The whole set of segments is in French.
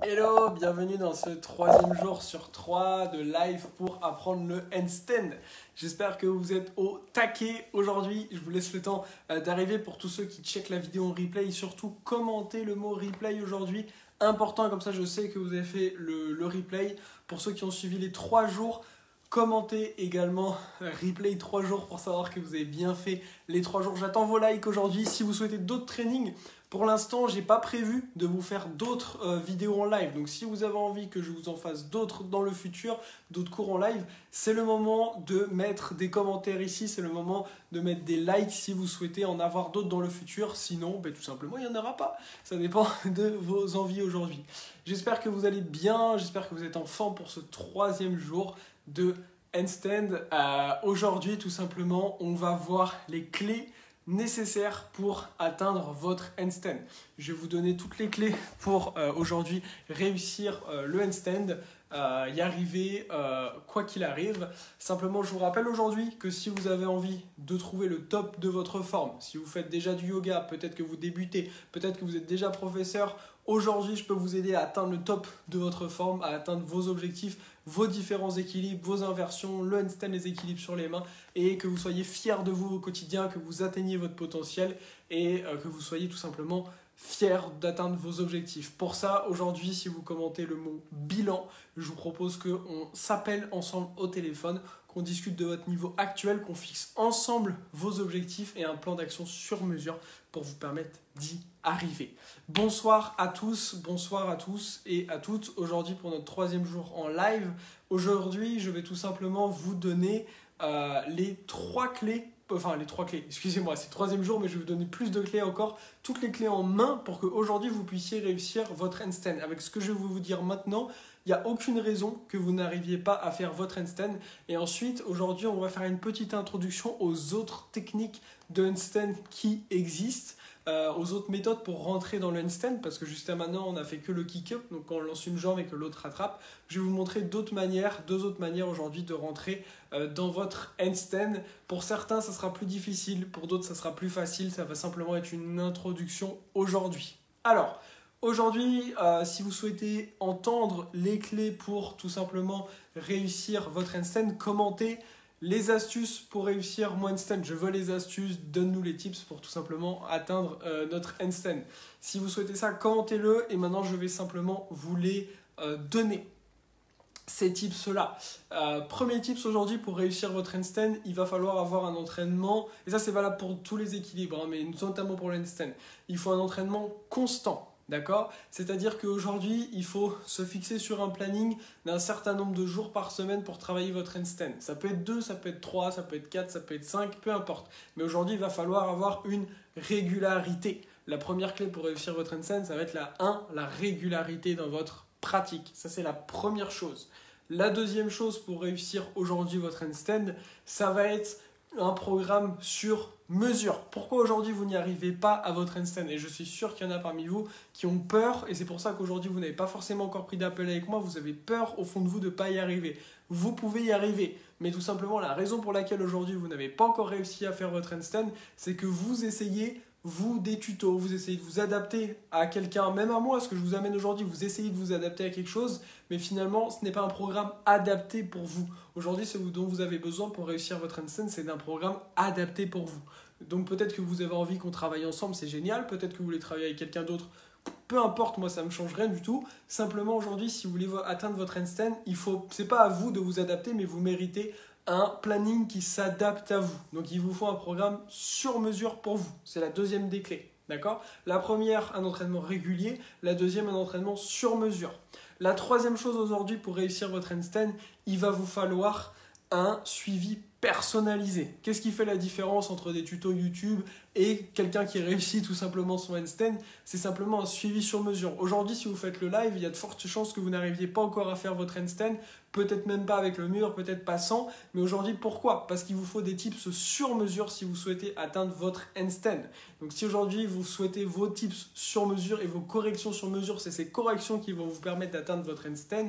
Hello, bienvenue dans ce troisième jour sur 3 de live pour apprendre le handstand. J'espère que vous êtes au taquet aujourd'hui. Je vous laisse le temps d'arriver pour tous ceux qui checkent la vidéo en replay et surtout commentez le mot replay aujourd'hui. Important, comme ça je sais que vous avez fait le replay. Pour ceux qui ont suivi les 3 jours, commentez également replay 3 jours pour savoir que vous avez bien fait les 3 jours. J'attends vos likes aujourd'hui. Si vous souhaitez d'autres trainings, pour l'instant, je n'ai pas prévu de vous faire d'autres vidéos en live. Donc, si vous avez envie que je vous en fasse d'autres dans le futur, d'autres cours en live, c'est le moment de mettre des commentaires ici. C'est le moment de mettre des likes si vous souhaitez en avoir d'autres dans le futur. Sinon, tout simplement, il n'y en aura pas. Ça dépend de vos envies aujourd'hui. J'espère que vous allez bien. J'espère que vous êtes en forme pour ce troisième jour de handstand. Aujourd'hui, tout simplement, on va voir les clés nécessaires pour atteindre votre handstand. Je vais vous donner toutes les clés pour aujourd'hui réussir le handstand, y arriver quoi qu'il arrive. Simplement, je vous rappelle aujourd'hui que si vous avez envie de trouver le top de votre forme, si vous faites déjà du yoga, peut-être que vous débutez, peut-être que vous êtes déjà professeur, aujourd'hui, je peux vous aider à atteindre le top de votre forme, à atteindre vos objectifs, vos différents équilibres, vos inversions, le handstand, les équilibres sur les mains et que vous soyez fiers de vous au quotidien, que vous atteigniez votre potentiel et que vous soyez tout simplement fiers d'atteindre vos objectifs. Pour ça, aujourd'hui, si vous commentez le mot bilan, je vous propose qu'on s'appelle ensemble au téléphone, qu'on discute de votre niveau actuel, qu'on fixe ensemble vos objectifs et un plan d'action sur mesure pour vous permettre d'y arriver. Bonsoir à tous et à toutes. Aujourd'hui, pour notre troisième jour en live, aujourd'hui, je vais tout simplement vous donner les trois clés. Excusez-moi, c'est le troisième jour, mais je vais vous donner plus de clés encore, toutes les clés en main pour qu'aujourd'hui vous puissiez réussir votre handstand. Avec ce que je vais vous dire maintenant, il n'y a aucune raison que vous n'arriviez pas à faire votre handstand. Et ensuite, aujourd'hui, on va faire une petite introduction aux autres techniques de handstand qui existent, aux autres méthodes pour rentrer dans le handstand, parce que jusqu'à maintenant, on n'a fait que le kick-up, donc quand on lance une jambe et que l'autre rattrape. Je vais vous montrer deux autres manières aujourd'hui de rentrer dans votre handstand. Pour certains, ça sera plus difficile, pour d'autres, ça sera plus facile. Ça va simplement être une introduction aujourd'hui. Alors, aujourd'hui, si vous souhaitez entendre les clés pour tout simplement réussir votre handstand, commentez les astuces pour réussir mon handstand. Je veux les astuces, donne-nous les tips pour tout simplement atteindre notre handstand. Si vous souhaitez ça, commentez-le et maintenant je vais simplement vous les donner. Ces tips-là. Premier tips aujourd'hui pour réussir votre handstand, il va falloir avoir un entraînement, et ça c'est valable pour tous les équilibres, mais notamment pour le handstand. Il faut un entraînement constant. D'accord ? C'est-à-dire qu'aujourd'hui, il faut se fixer sur un planning d'un certain nombre de jours par semaine pour travailler votre handstand. Ça peut être 2, ça peut être 3, ça peut être 4, ça peut être 5, peu importe. Mais aujourd'hui, il va falloir avoir une régularité. La première clé pour réussir votre handstand, ça va être la régularité dans votre pratique. Ça, c'est la première chose. La deuxième chose pour réussir aujourd'hui votre handstand, ça va être un programme sur mesure. Pourquoi aujourd'hui vous n'y arrivez pas à votre handstand? Et je suis sûr qu'il y en a parmi vous qui ont peur, et c'est pour ça qu'aujourd'hui vous n'avez pas forcément encore pris d'appel avec moi, vous avez peur au fond de vous de ne pas y arriver. Vous pouvez y arriver, mais tout simplement la raison pour laquelle aujourd'hui vous n'avez pas encore réussi à faire votre handstand, c'est que vous essayez des tutos, vous essayez de vous adapter à quelqu'un, même à moi, ce que je vous amène aujourd'hui, vous essayez de vous adapter à quelque chose, mais finalement, ce n'est pas un programme adapté pour vous. Aujourd'hui, ce dont vous avez besoin pour réussir votre handstand, c'est d'un programme adapté pour vous. Donc peut-être que vous avez envie qu'on travaille ensemble, c'est génial, peut-être que vous voulez travailler avec quelqu'un d'autre, peu importe, moi ça ne me change rien du tout. Simplement aujourd'hui, si vous voulez atteindre votre handstand, c'est pas à vous de vous adapter, mais vous méritez un planning qui s'adapte à vous. Donc, il vous faut un programme sur mesure pour vous. C'est la deuxième des clés. D'accord ? La première, un entraînement régulier. La deuxième, un entraînement sur mesure. La troisième chose aujourd'hui pour réussir votre handstand, il va vous falloir un suivi personnalisé. Qu'est-ce qui fait la différence entre des tutos YouTube et quelqu'un qui réussit tout simplement son handstand? C'est simplement un suivi sur mesure. Aujourd'hui, si vous faites le live, il y a de fortes chances que vous n'arriviez pas encore à faire votre handstand, peut-être même pas avec le mur, peut-être pas sans, mais aujourd'hui, pourquoi? Parce qu'il vous faut des tips sur mesure si vous souhaitez atteindre votre handstand. Donc si aujourd'hui, vous souhaitez vos tips sur mesure et vos corrections sur mesure, c'est ces corrections qui vont vous permettre d'atteindre votre handstand,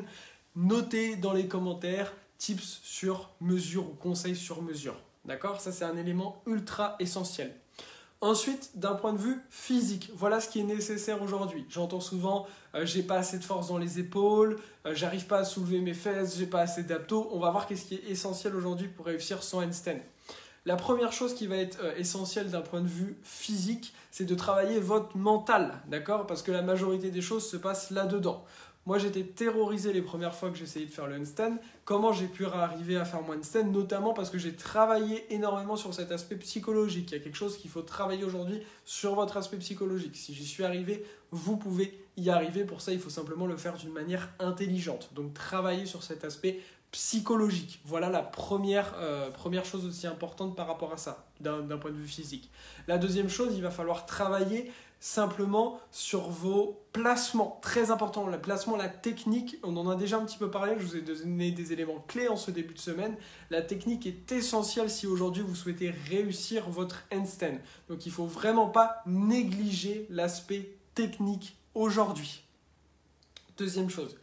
notez dans les commentaires tips sur mesure ou conseils sur mesure. D'accord ? Ça, c'est un élément ultra essentiel. Ensuite, d'un point de vue physique, voilà ce qui est nécessaire aujourd'hui. J'entends souvent, j'ai pas assez de force dans les épaules, j'arrive pas à soulever mes fesses, j'ai pas assez d'abdos. On va voir qu'est-ce qui est essentiel aujourd'hui pour réussir son handstand. La première chose qui va être essentielle d'un point de vue physique, c'est de travailler votre mental, d'accord? Parce que la majorité des choses se passent là-dedans. Moi, j'étais terrorisé les premières fois que j'essayais de faire le handstand. Comment j'ai pu arriver à faire mon handstand? Notamment parce que j'ai travaillé énormément sur cet aspect psychologique. Il y a quelque chose qu'il faut travailler aujourd'hui sur votre aspect psychologique. Si j'y suis arrivé, vous pouvez y arriver. Pour ça, il faut simplement le faire d'une manière intelligente. Donc, travailler sur cet aspect psychologique. Voilà la première chose aussi importante par rapport à ça, d'un point de vue physique. La deuxième chose, il va falloir travailler simplement sur vos placements. Très important, le placement, la technique, on en a déjà un petit peu parlé, je vous ai donné des éléments clés en ce début de semaine. La technique est essentielle si aujourd'hui vous souhaitez réussir votre handstand. Donc il ne faut vraiment pas négliger l'aspect technique aujourd'hui. Deuxième chose.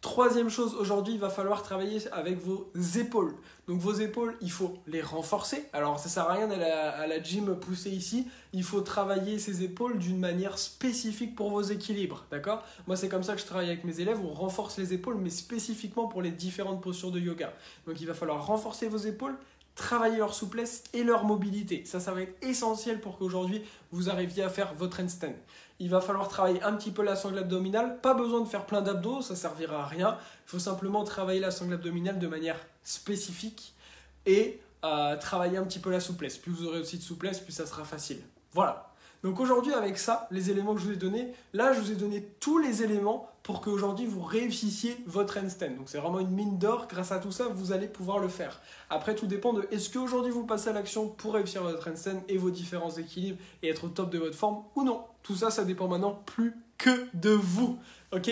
Troisième chose, aujourd'hui, il va falloir travailler avec vos épaules. Donc vos épaules, il faut les renforcer. Alors ça ne sert à rien d'aller à la gym pousser ici. Il faut travailler ces épaules d'une manière spécifique pour vos équilibres. D'accord? Moi, c'est comme ça que je travaille avec mes élèves. On renforce les épaules, mais spécifiquement pour les différentes postures de yoga. Donc il va falloir renforcer vos épaules, travailler leur souplesse et leur mobilité. Ça va être essentiel pour qu'aujourd'hui, vous arriviez à faire votre handstand. Il va falloir travailler un petit peu la sangle abdominale. Pas besoin de faire plein d'abdos, ça ne servira à rien. Il faut simplement travailler la sangle abdominale de manière spécifique et travailler un petit peu la souplesse. Plus vous aurez aussi de souplesse, plus ça sera facile. Voilà. Donc aujourd'hui, avec ça, les éléments que je vous ai donnés, là, je vous ai donné tous les éléments pour qu'aujourd'hui, vous réussissiez votre handstand. Donc c'est vraiment une mine d'or. Grâce à tout ça, vous allez pouvoir le faire. Après, tout dépend de est-ce qu'aujourd'hui, vous passez à l'action pour réussir votre handstand et vos différents équilibres et être au top de votre forme ou non. Tout ça, ça dépend maintenant plus que de vous. Ok?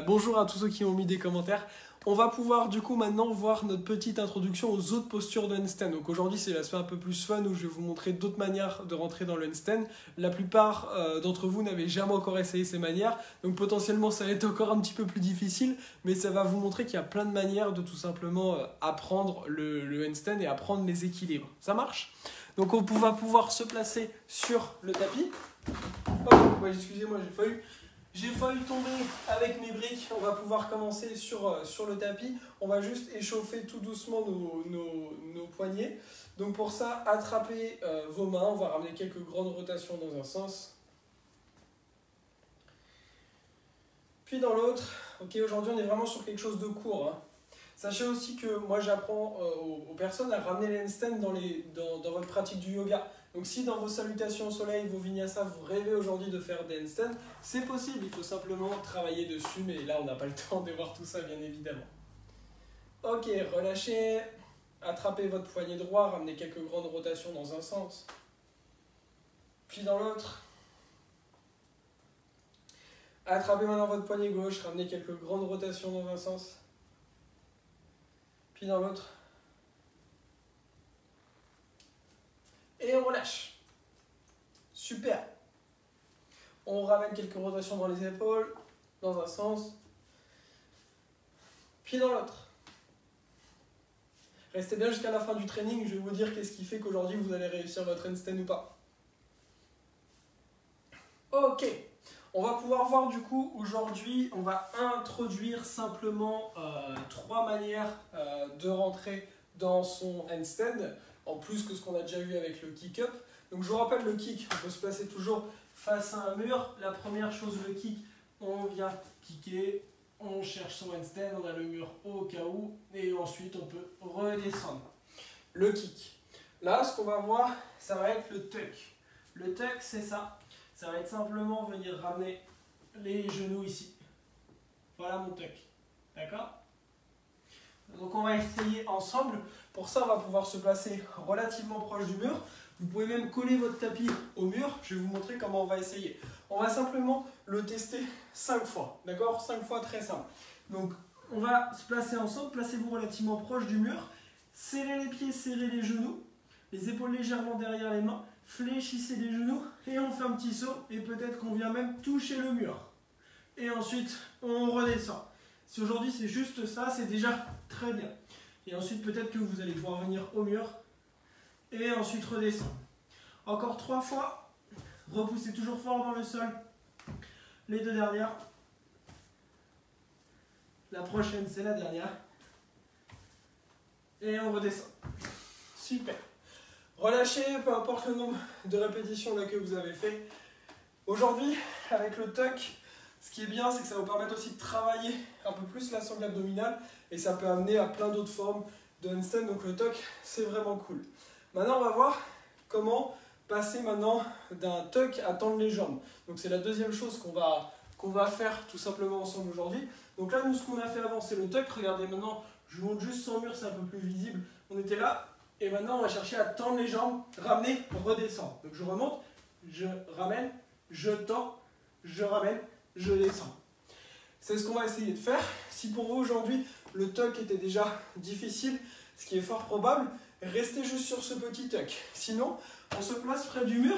Bonjour à tous ceux qui ont mis des commentaires. On va pouvoir du coup maintenant voir notre petite introduction aux autres postures de handstand. Donc aujourd'hui c'est l'aspect un peu plus fun où je vais vous montrer d'autres manières de rentrer dans le handstand. La plupart d'entre vous n'avaient jamais encore essayé ces manières, donc potentiellement ça va être encore un petit peu plus difficile, mais ça va vous montrer qu'il y a plein de manières de tout simplement apprendre le handstand et apprendre les équilibres. Ça marche? Donc on va pouvoir se placer sur le tapis. Oh, ouais, excusez-moi, j'ai failli tomber avec mes briques. On va pouvoir commencer sur le tapis. On va juste échauffer tout doucement nos poignets. Donc pour ça, attrapez vos mains. On va ramener quelques grandes rotations dans un sens. Puis dans l'autre. Ok, aujourd'hui on est vraiment sur quelque chose de court. Hein. Sachez aussi que moi j'apprends aux personnes à ramener les handstands dans votre pratique du yoga. Donc si dans vos salutations au soleil, vos vinyasas, vous rêvez aujourd'hui de faire des handstands, c'est possible, il faut simplement travailler dessus, mais là on n'a pas le temps de voir tout ça bien évidemment. Ok, relâchez, attrapez votre poignet droit, ramenez quelques grandes rotations dans un sens, puis dans l'autre. Attrapez maintenant votre poignet gauche, ramenez quelques grandes rotations dans un sens, puis dans l'autre. Et on relâche. Super. On ramène quelques rotations dans les épaules, dans un sens, puis dans l'autre. Restez bien jusqu'à la fin du training, je vais vous dire qu'est-ce qui fait qu'aujourd'hui vous allez réussir votre handstand ou pas. Ok. On va pouvoir voir du coup, aujourd'hui, on va introduire simplement 3 manières de rentrer dans son handstand, en plus que ce qu'on a déjà vu avec le kick-up. Donc je vous rappelle le kick, on peut se placer toujours face à un mur. La première chose, le kick, on vient kicker, on cherche son handstand, on a le mur au cas où, et ensuite on peut redescendre. Le kick. Là, ce qu'on va voir, ça va être le tuck. Le tuck, c'est ça. Ça va être simplement venir ramener les genoux ici. Voilà mon tuck. D'accord ? Donc on va essayer ensemble. Pour ça, on va pouvoir se placer relativement proche du mur. Vous pouvez même coller votre tapis au mur. Je vais vous montrer comment on va essayer. On va simplement le tester 5 fois. D'accord ? 5 fois, très simple. Donc on va se placer ensemble. Placez-vous relativement proche du mur. Serrez les pieds, serrez les genoux. Les épaules légèrement derrière les mains. Fléchissez les genoux et on fait un petit saut. Et peut-être qu'on vient même toucher le mur. Et ensuite, on redescend. Si aujourd'hui c'est juste ça, c'est déjà très bien. Et ensuite peut-être que vous allez pouvoir venir au mur et ensuite redescendre. Encore 3 fois. Repoussez toujours fort dans le sol. Les 2 dernières. La prochaine, c'est la dernière. Et on redescend. Super. Relâchez, peu importe le nombre de répétitions là que vous avez fait. Aujourd'hui, avec le tuck, ce qui est bien, c'est que ça va vous permettre aussi de travailler un peu plus la sangle abdominale et ça peut amener à plein d'autres formes de handstand. Donc le tuck, c'est vraiment cool. Maintenant, on va voir comment passer maintenant d'un tuck à tendre les jambes. Donc c'est la deuxième chose qu'on va faire tout simplement ensemble aujourd'hui. Donc là, nous, ce qu'on a fait avant, c'est le tuck. Regardez maintenant, je vous montre juste sans mur, c'est un peu plus visible. On était là. Et maintenant, on va chercher à tendre les jambes, ramener, redescendre. Donc je remonte, je ramène, je tends, je ramène, je descends. C'est ce qu'on va essayer de faire. Si pour vous aujourd'hui, le tuck était déjà difficile, ce qui est fort probable, restez juste sur ce petit tuck. Sinon, on se place près du mur.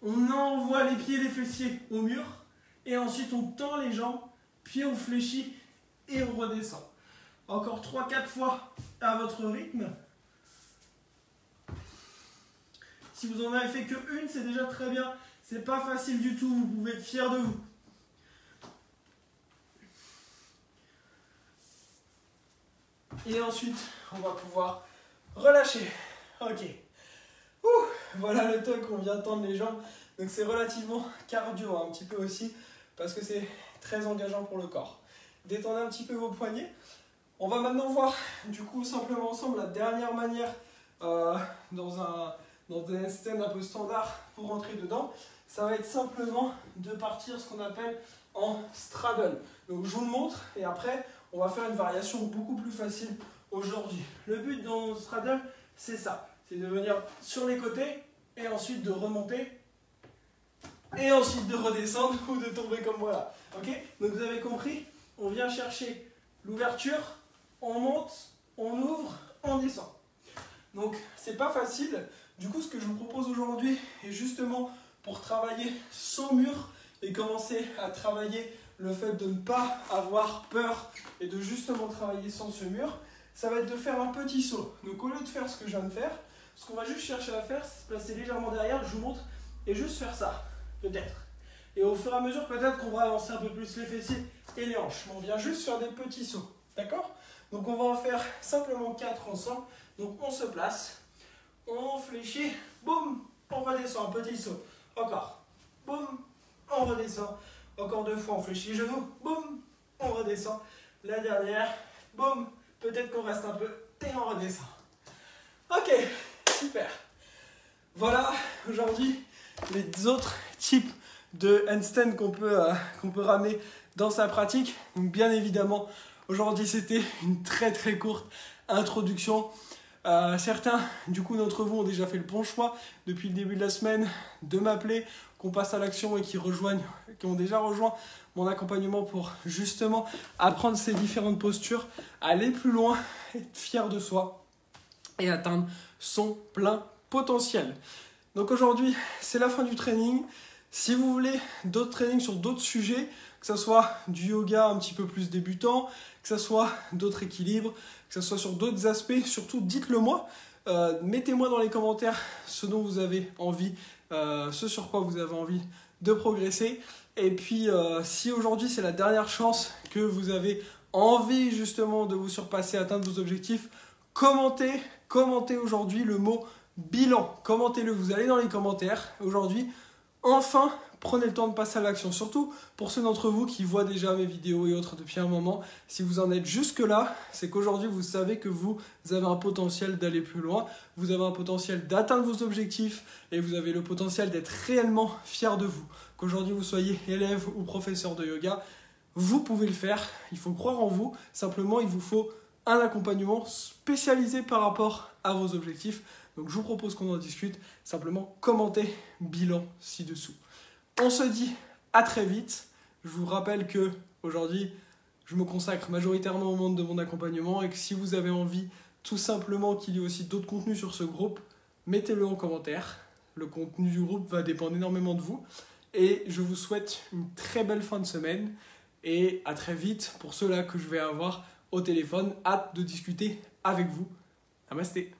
On envoie les pieds et les fessiers au mur. Et ensuite, on tend les jambes, puis on fléchit et on redescend. Encore 3-4 fois à votre rythme. Si vous en avez fait que une, c'est déjà très bien. C'est pas facile du tout, vous pouvez être fiers de vous. Et ensuite, on va pouvoir relâcher. Ok. Voilà le tuck, on vient tendre les jambes. Donc c'est relativement cardio, un petit peu aussi, parce que c'est très engageant pour le corps. Détendez un petit peu vos poignets. On va maintenant voir du coup simplement ensemble la dernière manière dans un handstand un peu standard pour rentrer dedans. Ça va être simplement de partir ce qu'on appelle en straddle. Donc je vous le montre et après on va faire une variation beaucoup plus facile aujourd'hui. Le but dans le straddle, c'est ça. C'est de venir sur les côtés et ensuite de remonter et ensuite de redescendre ou de tomber comme voilà. Ok? Donc vous avez compris, on vient chercher l'ouverture. On monte, on ouvre, on descend. Donc c'est pas facile. Du coup, ce que je vous propose aujourd'hui est justement pour travailler sans mur et commencer à travailler le fait de ne pas avoir peur et de justement travailler sans ce mur, ça va être de faire un petit saut. Donc au lieu de faire ce que je viens de faire, ce qu'on va juste chercher à faire, c'est se placer légèrement derrière, je vous montre, et juste faire ça, peut-être. Et au fur et à mesure, peut-être qu'on va avancer un peu plus les fessiers et les hanches. Mais on vient juste faire des petits sauts, d'accord ? Donc on va en faire simplement 4 ensemble. Donc on se place, on fléchit, boum, on redescend, un petit saut. Encore, boum, on redescend. Encore 2 fois, on fléchit les genoux, boum, on redescend. La dernière, boum, peut-être qu'on reste un peu et on redescend. Ok, super. Voilà aujourd'hui les autres types de handstand qu'on peut ramener dans sa pratique. Donc bien évidemment, aujourd'hui, c'était une très courte introduction. Certains, du coup, d'entre vous ont déjà fait le bon choix depuis le début de la semaine de m'appeler, qu'on passe à l'action et qui ont déjà rejoint mon accompagnement pour justement apprendre ces différentes postures, aller plus loin, être fier de soi et atteindre son plein potentiel. Donc aujourd'hui, c'est la fin du training. Si vous voulez d'autres trainings sur d'autres sujets, que ce soit du yoga un petit peu plus débutant, que ce soit d'autres équilibres, que ce soit sur d'autres aspects, surtout dites-le moi. Mettez-moi dans les commentaires ce dont vous avez envie, ce sur quoi vous avez envie de progresser. Et puis, si aujourd'hui c'est la dernière chance que vous avez envie justement de vous surpasser, atteindre vos objectifs, commentez aujourd'hui le mot bilan. Commentez-le, vous allez dans les commentaires aujourd'hui. Enfin, prenez le temps de passer à l'action. Surtout pour ceux d'entre vous qui voient déjà mes vidéos et autres depuis un moment. Si vous en êtes jusque-là, c'est qu'aujourd'hui, vous savez que vous avez un potentiel d'aller plus loin. Vous avez un potentiel d'atteindre vos objectifs et vous avez le potentiel d'être réellement fier de vous. Qu'aujourd'hui, vous soyez élève ou professeur de yoga, vous pouvez le faire. Il faut croire en vous. Simplement, il vous faut un accompagnement spécialisé par rapport à vos objectifs. Donc, je vous propose qu'on en discute. Simplement, commentez bilan ci-dessous. On se dit à très vite. Je vous rappelle que aujourd'hui, je me consacre majoritairement au monde de mon accompagnement et que si vous avez envie tout simplement qu'il y ait aussi d'autres contenus sur ce groupe, mettez-le en commentaire. Le contenu du groupe va dépendre énormément de vous. Et je vous souhaite une très belle fin de semaine et à très vite pour ceux-là que je vais avoir au téléphone. Hâte de discuter avec vous. Namasté.